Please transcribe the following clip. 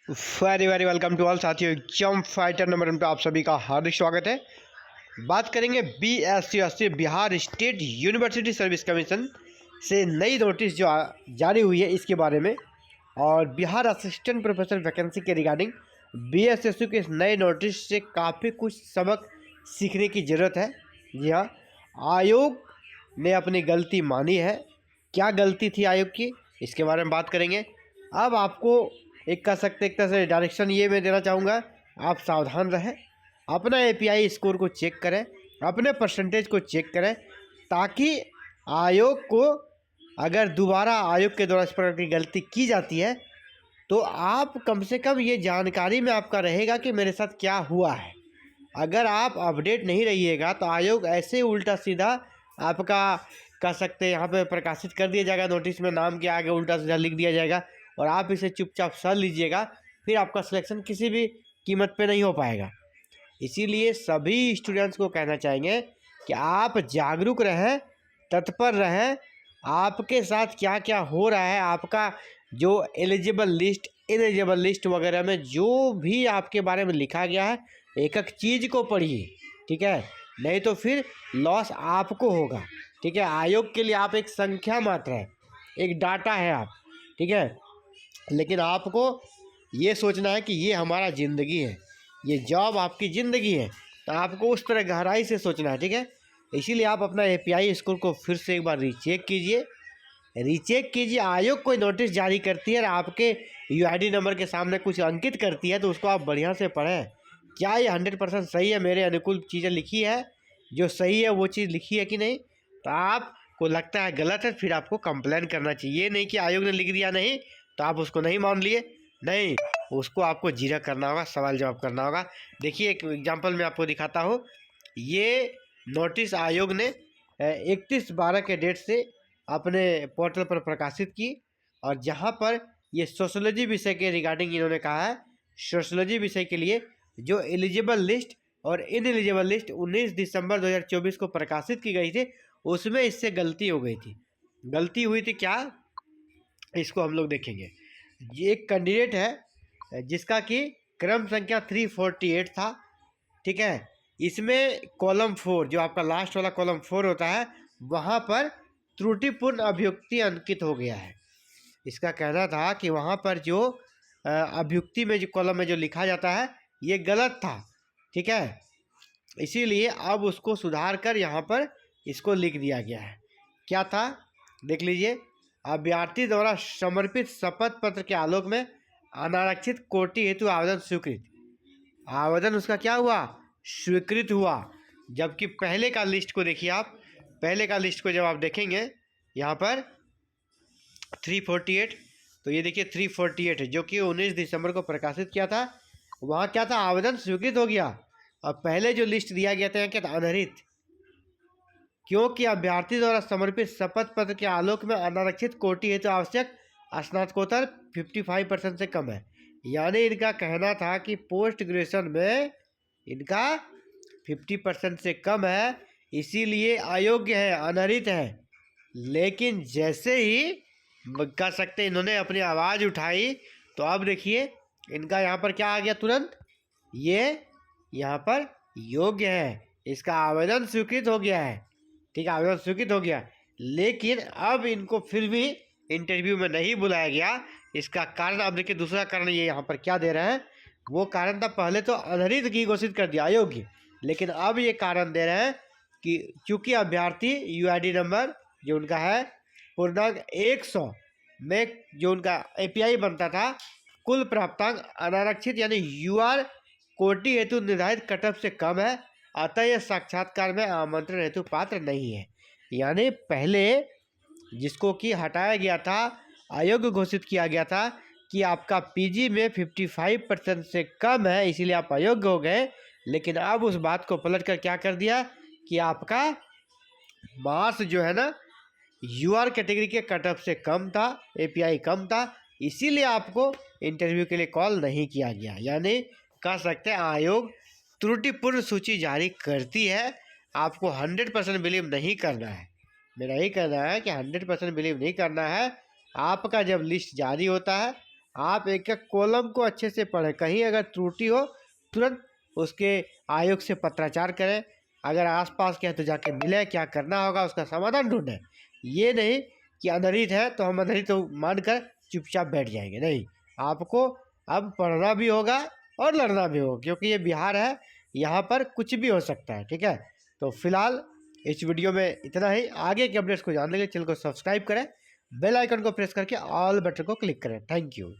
Very very welcome to all साथियों। Exam fighter number 1 पे आप सभी का हार्दिक स्वागत है। बात करेंगे BSc Bihar state university service commission से नई नोटिस जो जारी हुई है इसके बारे में, और बिहार असिस्टेंट प्रोफेसर वैकेंसी के रिगार्डिंग BSSU के इस नए नोटिस से काफ़ी कुछ सबक सीखने की ज़रूरत है। जी हाँ, आयोग ने अपनी गलती मानी है। क्या गलती थी आयोग की, इसके बारे में बात करेंगे। अब आपको एक तरह से डायरेक्शन ये मैं देना चाहूँगा, आप सावधान रहें, अपना API स्कोर को चेक करें, अपने परसेंटेज को चेक करें, ताकि आयोग को अगर दोबारा आयोग के द्वारा इस प्रकार की गलती की जाती है तो आप कम से कम ये जानकारी में आपका रहेगा कि मेरे साथ क्या हुआ है। अगर आप अपडेट नहीं रहिएगा तो आयोग ऐसे उल्टा सीधा आपका कह सकते हैं यहाँ पे प्रकाशित कर दिया जाएगा, नोटिस में नाम के आगे उल्टा सीधा लिख दिया जाएगा और आप इसे चुपचाप सर लीजिएगा, फिर आपका सिलेक्शन किसी भी कीमत पे नहीं हो पाएगा। इसीलिए सभी स्टूडेंट्स को कहना चाहेंगे कि आप जागरूक रहें, तत्पर रहें, आपके साथ क्या क्या हो रहा है, आपका जो एलिजिबल लिस्ट इनएलिजिबल लिस्ट वगैरह में जो भी आपके बारे में लिखा गया है एक एक चीज़ को पढ़िए, ठीक है। नहीं तो फिर लॉस आपको होगा, ठीक है। आयोग के लिए आप एक संख्या मात्र है, एक डाटा है आप, ठीक है। लेकिन आपको ये सोचना है कि ये हमारा ज़िंदगी है, ये जॉब आपकी ज़िंदगी है, तो आपको उस तरह गहराई से सोचना है, ठीक है। इसीलिए आप अपना API स्कोर को फिर से एक बार रीचेक कीजिए। आयोग कोई नोटिस जारी करती है और आपके UID नंबर के सामने कुछ अंकित करती है तो उसको आप बढ़िया से पढ़ें। क्या ये 100% सही है, मेरे अनुकूल चीज़ें लिखी है, जो सही है वो चीज़ लिखी है कि नहीं। तो आपको लगता है गलत है, फिर आपको कंप्लेन करना चाहिए। ये नहीं कि आयोग ने लिख दिया नहीं तो आप उसको नहीं मान लिए, नहीं, उसको आपको जीरा करना होगा, सवाल जवाब करना होगा। देखिए एक एग्जांपल मैं आपको दिखाता हूँ। ये नोटिस आयोग ने 31/12 के डेट से अपने पोर्टल पर प्रकाशित की, और जहाँ पर ये सोशोलॉजी विषय के रिगार्डिंग इन्होंने कहा है, सोशोलॉजी विषय के लिए जो एलिजिबल लिस्ट और इनएलिजिबल लिस्ट 19 दिसंबर 2024 को प्रकाशित की गई थी, उसमें इससे गलती हो गई थी। गलती हुई थी क्या, इसको हम लोग देखेंगे। ये एक कैंडिडेट है जिसका कि क्रम संख्या 348 था, ठीक है। इसमें कॉलम 4 जो आपका लास्ट वाला कॉलम 4 होता है, वहाँ पर त्रुटिपूर्ण अभियुक्ति अंकित हो गया है। इसका कहना था कि वहाँ पर जो अभियुक्ति में जो कॉलम में जो लिखा जाता है ये गलत था, ठीक है। इसीलिए अब उसको सुधार कर यहाँ पर इसको लिख दिया गया है। क्या था देख लीजिए। अभ्यर्थी द्वारा समर्पित शपथ पत्र के आलोक में अनारक्षित कोटि हेतु आवेदन स्वीकृत। आवेदन उसका क्या हुआ, स्वीकृत हुआ। जबकि पहले का लिस्ट को देखिए आप, पहले का लिस्ट को जब आप देखेंगे यहाँ पर 348, तो ये देखिए 348 है जो कि 19 दिसंबर को प्रकाशित किया था, वहाँ क्या था, आवेदन स्वीकृत हो गया। और पहले जो लिस्ट दिया गया था क्या था, अनहरित, क्योंकि अभ्यर्थी द्वारा समर्पित शपथ पत्र के आलोक में अनारक्षित कोटि हेतु आवश्यक स्नातकोत्तर 55% से कम है। यानी इनका कहना था कि पोस्ट ग्रेजुएशन में इनका 50% से कम है, इसीलिए अयोग्य है, अनहरित है। लेकिन जैसे ही कह सकते इन्होंने अपनी आवाज़ उठाई तो अब देखिए इनका यहाँ पर क्या आ गया, तुरंत ये यहाँ पर योग्य है, इसका आवेदन स्वीकृत हो गया है, ठीक है, आवेदन स्वीकृत हो गया। लेकिन अब इनको फिर भी इंटरव्यू में नहीं बुलाया गया। इसका कारण अब देखिए, दूसरा कारण ये यहाँ पर क्या दे रहे हैं, वो कारण था पहले तो अनहरित की घोषित कर दिया अयोग्य, लेकिन अब ये कारण दे रहे हैं कि चूँकि अभ्यर्थी UID नंबर जो उनका है पूर्णांक 100 में जो उनका API बनता था, कुल प्राप्तांक अनारक्षित यानी UR कोटि हेतु निर्धारित कटअफ से कम है, अतः यह साक्षात्कार में आमंत्रण हेतु पात्र नहीं है। यानी पहले जिसको कि हटाया गया था, अयोग्य घोषित किया गया था कि आपका PG में 55% से कम है, इसीलिए आप अयोग्य हो गए। लेकिन अब उस बात को पलट कर क्या कर दिया कि आपका मार्क्स जो है ना UR कैटेगरी के कटअफ से कम था, API कम था, इसीलिए आपको इंटरव्यू के लिए कॉल नहीं किया गया। यानी कह सकते हैं आयोग त्रुटिपूर्ण सूची जारी करती है, आपको 100% बिलीव नहीं करना है। मेरा यही कहना है कि 100% बिलीव नहीं करना है। आपका जब लिस्ट जारी होता है, आप एक एक कॉलम को अच्छे से पढ़ें, कहीं अगर त्रुटि हो तुरंत उसके आयोग से पत्राचार करें, अगर आसपास के हैं तो जाके मिलें, क्या करना होगा उसका समाधान ढूंढें। ये नहीं कि अनहित है तो हम अनहित तो मानकर चुपचाप बैठ जाएंगे, नहीं, आपको अब पढ़ना भी होगा और लड़ना भी होगा, क्योंकि ये बिहार है, यहाँ पर कुछ भी हो सकता है। ठीक है, तो फिलहाल इस वीडियो में इतना ही। आगे के अपडेट्स को जानने के लिए चैनल को सब्सक्राइब करें, बेल आइकन को प्रेस करके ऑल बटन को क्लिक करें। Thank you.